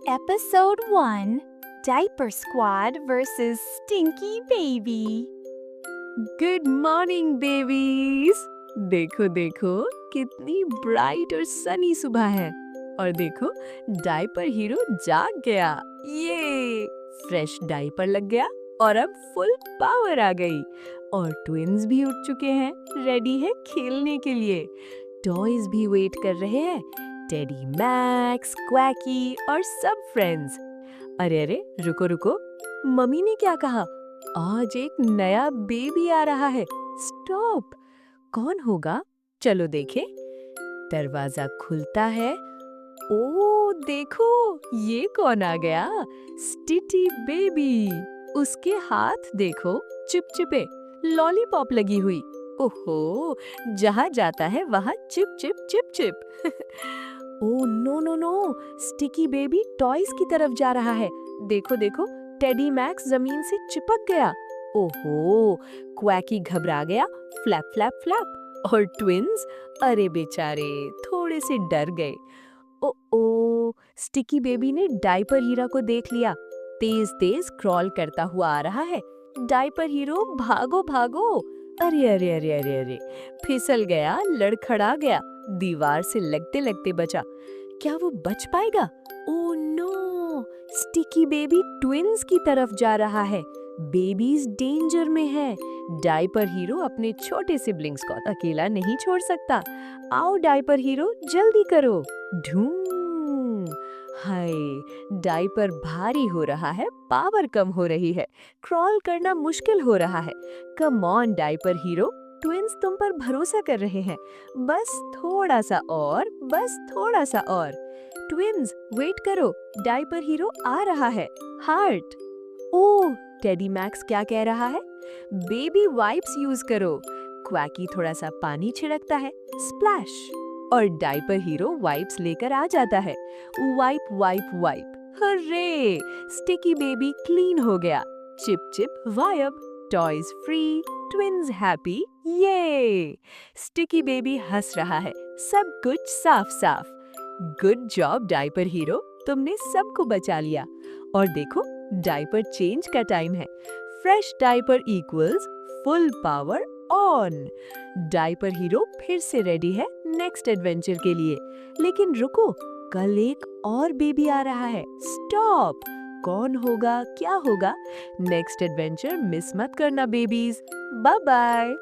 Episode 1 Diaper Squad versus Stinky Baby. Good morning babies. देखो देखो कितनी ब्राइट और सनी सुबह है। और देखो डायपर हीरो जाग गया। ये फ्रेश डायपर लग गया और अब फुल पावर आ गई। और ट्विन्स भी उठ चुके हैं, रेडी है खेलने के लिए। टॉयज भी वेट कर रहे हैं, टेडी मैक्स, क्वैकी और सब फ्रेंड्स। अरे अरे रुको रुको, मम्मी ने क्या कहा? आज एक नया बेबी आ रहा है। स्टॉप, कौन होगा? चलो देखें। दरवाजा खुलता है। ओ देखो, ये कौन आ गया? स्टिटी बेबी। उसके हाथ देखो, चिपचिपे, लॉलीपॉप लगी हुई। ओहो, जहाँ जाता है वहाँ चिप चिप चिप चिप। Oh no no no, sticky baby toys की तरफ जा रहा है। देखो देखो, टेडी मैक्स जमीन से चिपक गया। ओहो, क्वैकी घबरा गया, फ्लैप फ्लैप फ्लैप। और ट्विन्स, अरे बेचारे, थोड़े से डर गए। ओ ओ, स्टिकी बेबी ने डायपर हीरा को देख लिया। तेज तेज क्रॉल करता हुआ आ रहा है। डायपर हीरो भागो भागो। अरे अरे अरे अरे अरे, फिसल गया, लड़खड़ा गया, दीवार से लगते लगते बचा। क्या वो बच पाएगा? Oh no, sticky baby twins की तरफ जा रहा है। बेबीज डेंजर में है। डायपर हीरो अपने छोटे सिबलिंग्स को अकेला नहीं छोड़ सकता। आओ डायपर हीरो, जल्दी करो। ढूं, हाय, डायपर भारी हो रहा है, पावर कम हो रही है, क्रॉल करना मुश्किल हो रहा है। Come on diaper hero, twins तुम पर भरोसा कर रहे हैं। बस थोड़ा सा और, बस थोड़ा सा और। ट्विन्स वेट करो, डायपर हीरो आ रहा है। हार्ट। ओह, टेडी मैक्स क्या कह रहा है? बेबी वाइप्स यूज करो। क्वैकी थोड़ा सा पानी छिड़कता है, स्प्लैश। और डायपर हीरो वाइप्स लेकर आ जाता है। Wipe wipe wipe, hooray! Sticky baby clean हो गया। Chip chip wipe, toys free, twins happy, ये! स्टिकी बेबी हंस रहा है, सब कुछ साफ साफ। गुड जॉब डायपर हीरो, तुमने सबको बचा लिया। और देखो, डायपर चेंज का टाइम है। Fresh diaper equals full power on. Diaper hero फिर से रेडी है नेक्स्ट एडवेंचर के लिए। लेकिन रुको, कल एक और बेबी आ रहा है। स्टॉप, कौन होगा, क्या होगा? नेक्स्ट एडवेंचर मिस मत करना बेबीज। Bye bye.